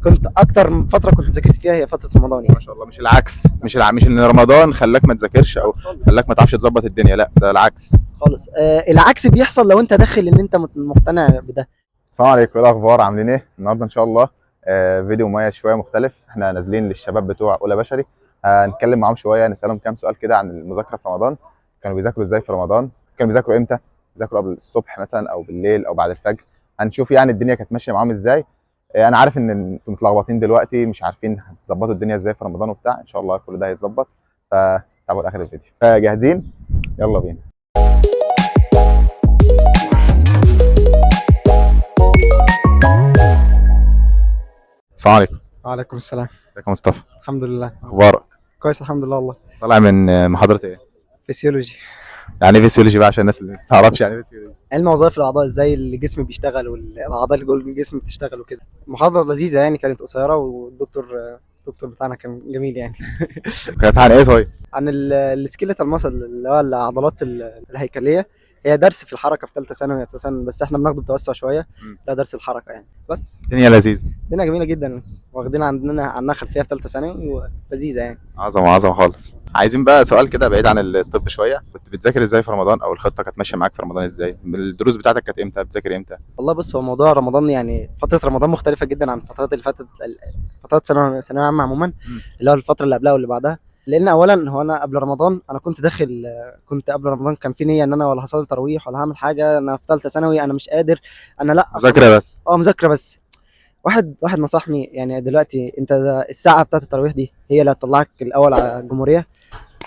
كنت اكتر فتره كنت ذاكرت فيها هي فتره رمضان ما يعني. شاء الله، مش العكس، مش ان رمضان خلاك ما تذاكرش او خلاك ما تعرفش تظبط الدنيا، لا ده العكس. خالص. العكس بيحصل لو انت داخل ان انت مقتنع بده. السلام عليكم، ايه الاخبار؟ عاملين ايه النهارده؟ ان شاء الله فيديو مميز شويه مختلف. احنا نازلين للشباب بتوع اولى بشري، هنتكلم معاهم شويه، نسالهم كام سؤال كده عن المذاكره في رمضان. كانوا بيذاكروا ازاي في رمضان؟ كانوا بيذاكروا امتى؟ بيذاكروا قبل الصبح مثلا او بالليل او بعد الفجر؟ هنشوف يعني الدنيا كانت ماشيه معاهم ازاي. انا عارف ان انتم متلخبطين دلوقتي، مش عارفين هتظبطوا الدنيا ازاي في رمضان وبتاع. ان شاء الله كل ده هيتظبط، فتابعوا لاخر الفيديو. جاهزين؟ يلا بينا. السلام عليكم. وعليكم السلام. ازيك يا مصطفى؟ الحمد لله. اخبارك؟ كويس الحمد لله والله. طالع من محاضره ايه؟ فسيولوجي. يعني ايه فيسيولوجي بقى عشان الناس اللي ما تعرفش يعني ايه فيسيولوجي؟ علم وظائف الاعضاء، ازاي الجسم بيشتغل والاعضاء اللي جوه الجسم بتشتغل وكده. محاضره لذيذه يعني، كانت قصيره، الدكتور بتاعنا كان جميل يعني. كانت عن ايه طيب؟ عن السكيلتال ماسل، اللي هو العضلات الهيكليه. هي درس في الحركه في ثالثه ثانوي اساسا، بس احنا بناخده بتوسع شويه. لا، درس الحركه يعني بس. الدنيا لذيذه. الدنيا جميله جدا، واخدين عنها خلفيه في ثالثه ثانوي، ولذيذه يعني. عظمه عظمه خالص. عايزين بقى سؤال كده بعيد عن الطب شويه، كنت بتذاكر ازاي في رمضان؟ او الخطه كانت ماشيه معاك في رمضان ازاي؟ الدروس بتاعتك كانت امتى؟ بتذاكر امتى؟ والله بص، هو موضوع رمضان يعني فتره رمضان مختلفه جدا عن الفترات اللي فاتت، فترات ثانويه عامه عموما. اللي هو الفتره اللي قبلها واللي بعدها. لان اولا هو انا قبل رمضان انا كنت داخل، كنت قبل رمضان كان في نيه ان انا ولا هصلي تراويح ولا هعمل حاجه، انا في ثالثه ثانوي انا مش قادر. انا لا مذاكره بس. مذاكره بس. واحد نصحني يعني، دلوقتي انت الساعه بتاعت التراويح دي هي اللي هتطلعك الاول على الجمهوريه.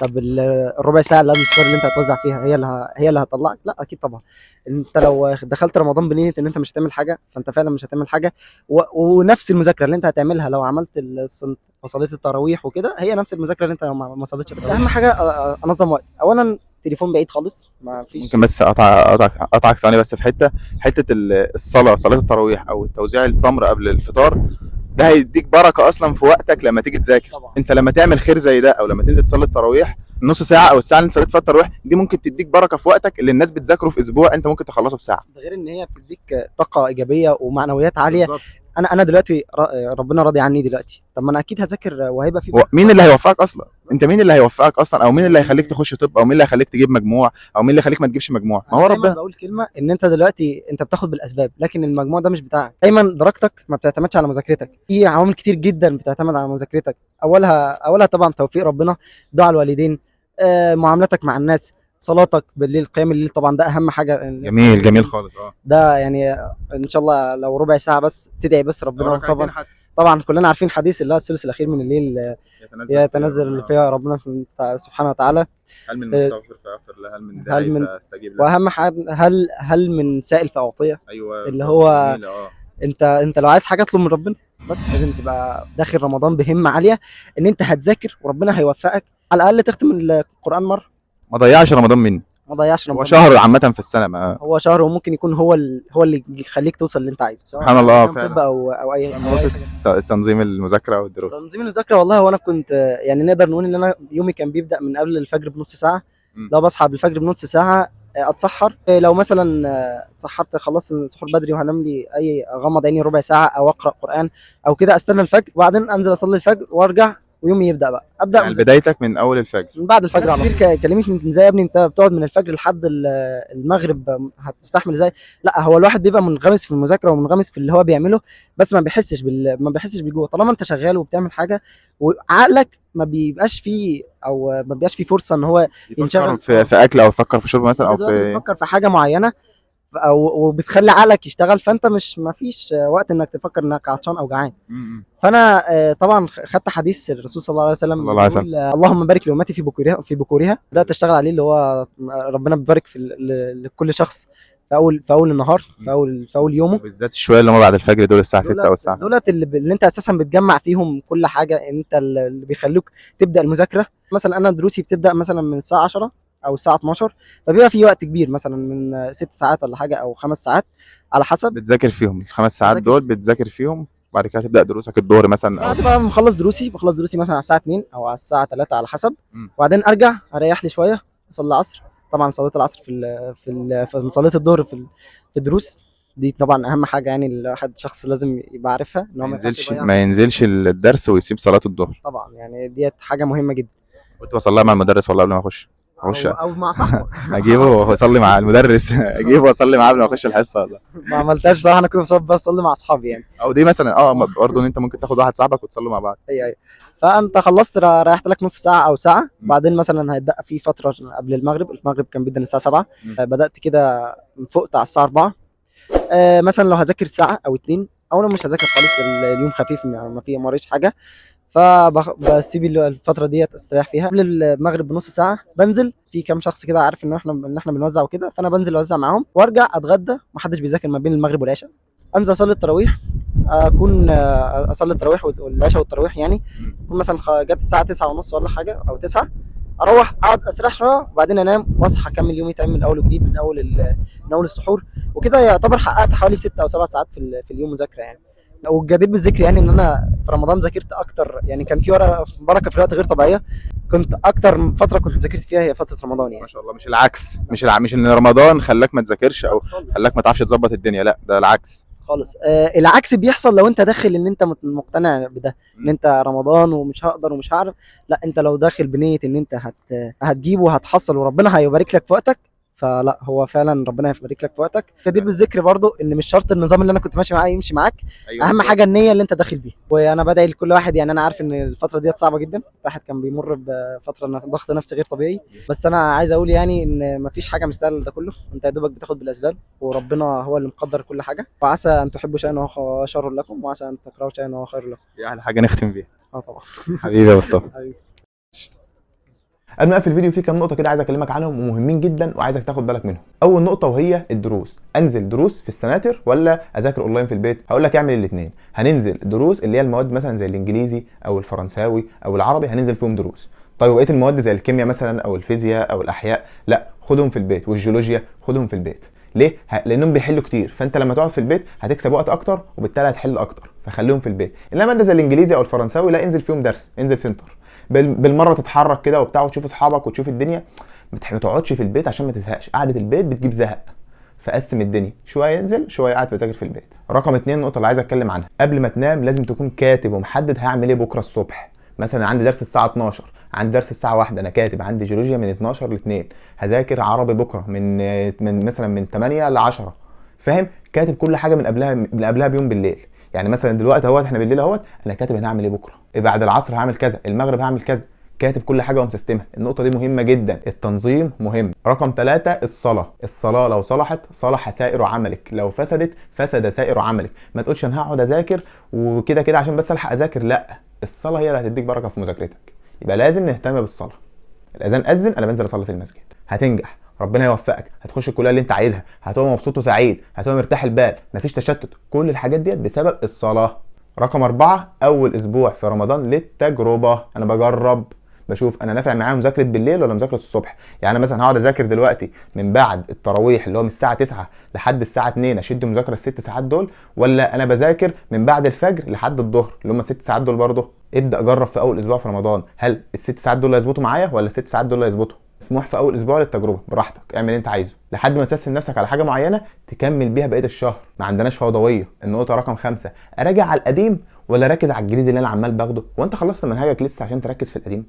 طب الربع ساعه اللي قبل الفطار اللي انت هتوزع فيها هي اللي هتطلعك؟ لا اكيد طبعا. انت لو دخلت رمضان بنيه ان انت مش هتعمل حاجه، فانت فعلا مش هتعمل حاجه. ونفس المذاكره اللي انت هتعملها لو عملت وصليت التراويح وكده، هي نفس المذاكره اللي انت لو ما صليتش. بس اهم حاجه انظم وقت. اولا تليفون بعيد خالص، ما فيش. ممكن بس اقطعك ثانيه بس في حته الصلاه، صلاه التراويح او توزيع التمر قبل الفطار، ده هيديك بركه اصلا في وقتك لما تيجي تذاكر. طبعا. انت لما تعمل خير زي ده او لما تنزل تصلي التراويح نص ساعه او الساعه اللي انت صليت فيها التراويح دي، ممكن تديك بركه في وقتك اللي الناس بتذاكره في اسبوع انت ممكن تخلصه في ساعه. ده غير ان هي بتديك طاقه ايجابيه ومعنويات عاليه. بالظبط. انا دلوقتي ربنا راضي عني دلوقتي، طب ما انا اكيد هذاكر وهيبقى في مين اللي هيوفقك اصلا؟ انت مين اللي هيوفقك اصلا؟ او مين اللي هيخليك تخش طب؟ او مين اللي هيخليك تجيب مجموع؟ او مين اللي هيخليك ما تجيبش مجموع؟ ما هو دايما ربنا. بقول كلمه، ان انت دلوقتي انت بتاخد بالاسباب، لكن المجموع ده مش بتاعك. دايما درجتك ما بتعتمدش على مذاكرتك، في عوامل كتير جدا بتعتمد على مذاكرتك. اولها طبعا توفيق ربنا، دعاء الوالدين، معاملتك مع الناس، صلاتك بالليل، قيام الليل طبعا ده اهم حاجه. جميل جميل خالص. ده يعني ان شاء الله لو ربع ساعه بس تدعي بس ربنا. طبعا كلنا عارفين حديث اللي هو الثلث الاخير من الليل يتنزل فيها ربنا سبحانه وتعالى. هل من مستغفر فاغفر له، هل من هل داعي من فاستجيب له، واهم حاجه هل من سائل فاعطيه. ايوه اللي هو جميل. انت لو عايز حاجه اطلب من ربنا، بس لازم تبقى داخل رمضان بهمه عاليه ان انت هتذاكر وربنا هيوفقك، على الاقل تختم القران مره. ما ضيعش رمضان مني. ما ضيعش هو رمضان. شهر عامه في السنه، ما هو شهر، وممكن يكون هو اللي يخليك توصل اللي انت عايزه، سواء سبحان الله كان طب فعلا. او اي حاجه. تنظيم المذاكره والدروس. تنظيم المذاكره والله، وانا كنت يعني نقدر نقول ان انا يومي كان بيبدا من قبل الفجر بنص ساعه. لو بصحى قبل الفجر بنص ساعه، اتسحر. لو مثلا اتسحرت خلصت السحور بدري وهنام لي اغمض عيني ربع ساعه او اقرا قران او كده، استنى الفجر وبعدين انزل اصلي الفجر وارجع، ويومي يبدا بقى يعني بدايتك من اول الفجر؟ من بعد الفجر على طول. كلمتني انت ازاي يا ابني انت بتقعد من الفجر لحد المغرب، هتستحمل ازاي؟ لا، هو الواحد بيبقى منغمس في المذاكره ومنغمس في اللي هو بيعمله، بس ما بيحسش بالجوع طالما انت شغال وبتعمل حاجه، وعقلك ما بيبقاش فيه، او ما بيبقاش فيه فرصه ان هو يفكر في اكل او يفكر في شرب مثلا او دلوقتي في بتفكر في حاجه معينه، وبتخلي عقلك يشتغل، فانت مش ما فيش وقت انك تفكر انك عطشان او جعان. فانا طبعا خدت حديث الرسول صلى الله عليه وسلم، صلى الله عليه وسلم. اللهم بارك لامتي في بكورها ده تشتغل عليه، اللي هو ربنا بيبارك لكل شخص في اول النهار، في اول يومه. بالذات الشويه اللي هم بعد الفجر دول، الساعه 6 او الساعه 5. دولت اللي انت اساسا بتجمع فيهم كل حاجه، انت اللي بيخلوك تبدا المذاكره. مثلا انا دروسي بتبدا مثلا من الساعه 10 او الساعه 12، فبيبقى في وقت كبير مثلا من 6 ساعات ولا حاجه او 5 ساعات على حسب. بتذاكر فيهم الخمس ساعات دول، بتذاكر فيهم بعد كده تبدا دروسك الظهر مثلا بعد بقى بخلص دروسي مثلا على الساعه 2 او على الساعه 3 على حسب. وبعدين ارجع اريح لي شويه، اصلي العصر. طبعا صلاه العصر في صلاه الظهر في الدروس. دي طبعا اهم حاجه، يعني الواحد شخص لازم يبقى عارفها ان هو ما ينفعش يضيع. ما ينزلش الدرس ويسيب صلاه الظهر. طبعا يعني ديت حاجه مهمه جدا. كنت بصليها مع المدرس والله قبل ما اخش او مع صاحبك. اجيبه واصلي مع المدرس اجيبه واصلي معاه قبل ما اخش الحصه والله. ما عملتهاش صراحه، انا كنت بصلي بس اصلي مع اصحابي يعني. او دي مثلا برضه ان انت ممكن تاخد واحد صاحبك وتصلوا مع بعض. ايوه. فانت خلصت، ريحت لك نص ساعه او ساعه، م. بعدين مثلا هيتبقى في فتره قبل المغرب كان بيبدا الساعه 7. م. بدات كده فقت على الساعه 4. مثلا لو هذاكر ساعه او اتنين، او لو مش هذاكر خالص اليوم خفيف ما فيه موريش حاجه، فبسيب الفتره ديت استريح فيها. قبل المغرب بنص ساعه بنزل في كام شخص كده عارف ان احنا بنوزع وكده، فانا بنزل اوزع معاهم وارجع اتغدى. ما حدش بيذاكر ما بين المغرب والعشاء. انزل اصلي التراويح، اكون اصلي التراويح والعشاء والتراويح يعني. اكون مثلا جت الساعه 9 ونص ولا حاجه او 9، اروح اقعد استريح شويه وبعدين انام واصحى اكمل يومي تاني من اول وجديد، من اول السحور. وكده يعتبر حققت حوالي 6 او 7 ساعات في اليوم مذاكره يعني. والجدير بالذكر يعني ان انا في رمضان ذاكرت اكتر، يعني كان في بركه في الوقت غير طبيعيه. كنت اكتر فتره كنت ذاكرت فيها هي فتره رمضان ما يعني. شاء الله، مش العكس، مش ان رمضان خلاك ما تذاكرش او خلاك ما تعرفش تظبط الدنيا، لا ده العكس خالص. العكس بيحصل لو انت داخل ان انت مقتنع بده، ان انت رمضان ومش هقدر ومش هعرف. لا، انت لو داخل بنيه ان انت هتجيب وهتحصل وربنا هيبارك لك في وقتك، فلا هو فعلا ربنا هيبارك لك في وقتك. كدير بالذكر برضو ان مش شرط النظام اللي انا كنت ماشي معاه يمشي معاك. ايوه اهم حاجه النيه اللي انت داخل بيها. وانا بدعي لكل واحد، يعني انا عارف ان الفتره ديت صعبه جدا، الواحد كان بيمر بفتره ضغط نفسي غير طبيعي. بس انا عايز اقول يعني ان مفيش حاجه مستاهله ده كله، انت يا دوبك بتاخد بالاسباب وربنا هو اللي مقدر كل حاجه. وعسى ان تحبوا شيئا وهو شر لكم، وعسى ان تكرهوا شيئا وهو خير لكم. دي احلى حاجه نختم بيها. طبعا. حبيبي يا مصطفى. حبيبي. قبل ما اقفل الفيديو في كام نقطه كده عايز اكلمك عنهم ومهمين جدا وعايزك تاخد بالك منهم. اول نقطه وهي الدروس. انزل دروس في السناتر ولا اذاكر اونلاين في البيت؟ هقول لك اعمل الاثنين. هننزل دروس اللي هي المواد مثلا زي الانجليزي او الفرنساوي او العربي، هننزل فيهم دروس. طيب وبقيه المواد زي الكيمياء مثلا او الفيزياء او الاحياء، لا خدهم في البيت. والجيولوجيا خدهم في البيت. ليه؟ لانهم بيحلوا كتير، فانت لما تقعد في البيت هتكسب وقت اكتر وبالتالي هتحل اكتر، فخليهم في البيت. انما ماده زي الانجليزي او الفرنساوي لا، انزل فيهم درس، انزل سنتر بالمره تتحرك كده وبتاع وتشوف اصحابك وتشوف الدنيا. ما تقعدش في البيت عشان ما تزهقش، قعده البيت بتجيب زهق. فقسم الدنيا، شويه ينزل شويه قاعد بذاكر في البيت. رقم 2 النقطه اللي عايز اتكلم عنها، قبل ما تنام لازم تكون كاتب ومحدد هعمل ايه بكره الصبح. مثلا عندي درس الساعه 12، عندي درس الساعه 1، انا كاتب عندي جيولوجيا من 12 ل 2، هذاكر عربي بكره من مثلا من 8 ل 10. فاهم؟ كاتب كل حاجه من قبلها بيوم بالليل. يعني مثلا دلوقتي اهوت احنا بالليل اهوت، انا كاتب انا هعمل ايه بكره، بعد العصر هعمل كذا، المغرب هعمل كذا. كاتب كل حاجه ومسستمها. النقطه دي مهمه جدا، التنظيم مهم. رقم 3 الصلاه لو صلحت صلح سائر عملك، لو فسدت فسد سائر عملك. ما تقولش انا هقعد اذاكر وكده كده عشان بس الحق اذاكر، لا، الصلاه هي اللي هتديك بركه في مذاكرتك. يبقى لازم نهتم بالصلاه. الاذان اذن انا بنزل اصلي في المسجد، هتنجح، ربنا يوفقك، هتخش الكليه اللي انت عايزها، هتبقى مبسوط وسعيد، هتبقى مرتاح البال، مفيش تشتت. كل الحاجات ديت بسبب الصلاه. رقم 4 اول اسبوع في رمضان للتجربه. انا بجرب بشوف انا نافع معايا مذاكره بالليل ولا مذاكره الصبح. يعني انا مثلا هقعد اذاكر دلوقتي من بعد التراويح اللي هو من الساعه 9 لحد الساعه 2 اشد مذاكره ال6 ساعات دول، ولا انا بذاكر من بعد الفجر لحد الظهر اللي هم 6 ساعات دول برضه. ابدا جرب في اول اسبوع في رمضان، هل ال6 ساعات دول هيظبطوا معايا ولا ال6 ساعات دول هيظبطوا؟ مسموح في اول اسبوع للتجربه، براحتك اعمل اللي انت عايزه لحد ما تسيستم نفسك على حاجه معينه تكمل بيها بقيه الشهر. ما عندناش فوضويه. النقطه رقم 5 اراجع على القديم ولا اركز على الجديد اللي انا عمال باخده؟ وانت خلصت منهجك لسه عشان تركز في القديم؟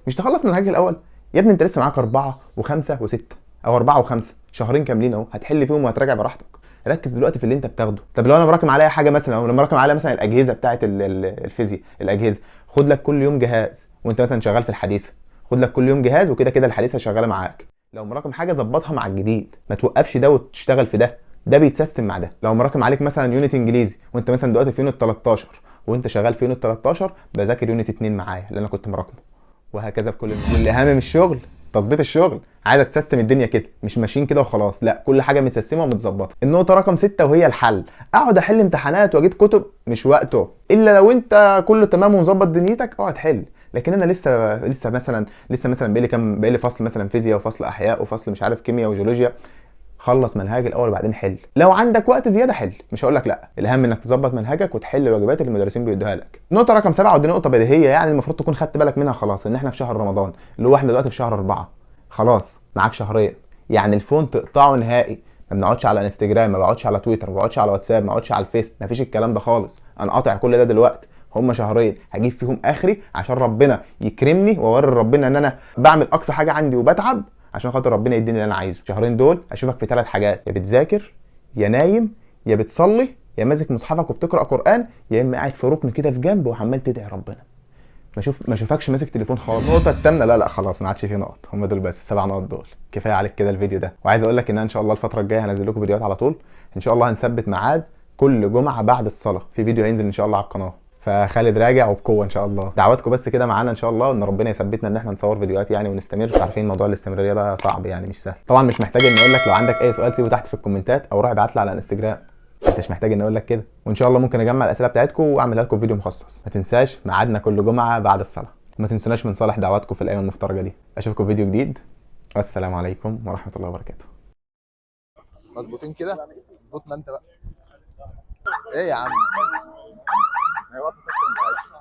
مش تخلص منهجك الاول يا ابني؟ انت لسه معاك 4 و5 و6 او 4 و5 شهرين كاملين اهو، هتحل فيهم وهتراجع براحتك. ركز دلوقتي في اللي انت بتاخده. طب لو انا براكم عليا حاجه مثلا، او لما براكم عليا مثلا الاجهزه بتاعه الفيزياء، الاجهزه، خد لك كل يوم جهاز. وانت مثلا شغال في الحديثه، خد لك كل يوم جهاز، وكده كده الحديثه شغاله معاك. لو مراكم حاجه ظبطها مع الجديد، ما توقفش ده وتشتغل في ده، ده بيتسيستم مع ده. لو مراكم عليك مثلا يونت انجليزي وانت مثلا دلوقتي في يونت 13 وانت شغال في يونت 13، بذاكر يونت 2 معايا اللي انا كنت مراكمه، وهكذا في كل والاهم من الشغل تظبيط الشغل. عايزك تسيستم الدنيا كده، مش ماشيين كده وخلاص، لا كل حاجه متسيستمه ومتظبطه. النقطه رقم 6 وهي الحل. اقعد احل امتحانات واجيب كتب مش وقته، الا لو انت كله تمام ومظبط دنيتك اقعد حل. لكن انا لسه مثلا بقالي فصل مثلا فيزياء وفصل احياء وفصل مش عارف كيمياء وجيولوجيا. خلص منهج الاول وبعدين حل. لو عندك وقت زياده حل، مش هقول لك لا، الاهم انك تظبط منهجك وتحل الواجبات اللي المدرسين بيدوها لك. نقطه رقم 7 ودي نقطه بديهيه يعني المفروض تكون خدت بالك منها خلاص، ان احنا في شهر رمضان اللي هو احنا دلوقتي في شهر 4، خلاص معاك شهرين. يعني الفون تقطعه نهائي، ما بنقعدش على انستجرام، ما بقعدش على تويتر، ما بقعدش على واتساب، ما بقعدش على الفيس، ما فيش الكلام ده خالص. انا قاطع كل ده دلوقتي. هم شهرين هجيب فيهم اخري عشان ربنا يكرمني واوري ربنا ان انا بعمل اقصى حاجه عندي وبتعب عشان خاطر ربنا يديني اللي انا عايزه. الشهرين دول اشوفك في 3 حاجات: يا بتذاكر، يا نايم، يا بتصلي، يا ماسك مصحفك وبتقرا قران، يا اما قاعد في ركن كده في جنب وعمال تدعي ربنا. ما اشوفكش ماسك تليفون خالص. النقطه الثامنه، لا خلاص ما عادش في نقط، هم دول بس ال7 نقط دول كفايه عليك كده الفيديو ده. وعايز اقول لك ان ان شاء الله الفتره الجايه هنزل لكم فيديوهات على طول. ان شاء الله هنثبت ميعاد كل جمعه بعد الصلاه في فيديو هينزل ان شاء الله على القناه. فخالد راجع وبقوه ان شاء الله. دعواتكم بس كده معانا ان شاء الله ان ربنا يثبتنا ان احنا نصور فيديوهات يعني ونستمر. عارفين موضوع الاستمراريه ده صعب يعني مش سهل. طبعا مش محتاج ان اقول لك لو عندك اي سؤال سيبه تحت في الكومنتات او روح ابعت لي على انستجرام. انتش محتاج ان اقول لك كده. وان شاء الله ممكن اجمع الاسئله بتاعتكم واعملها لكم فيديو مخصص. ما تنساش ميعادنا كل جمعه بعد الصلاه. وما تنسوناش من صالح دعواتكم في الايام المفترجه دي. اشوفكم في فيديو جديد والسلام عليكم ورحمه الله وبركاته. مظبوطين كده؟ مظبوط. ما انت بقى ايه يا عم؟ هي واقفه ساكته.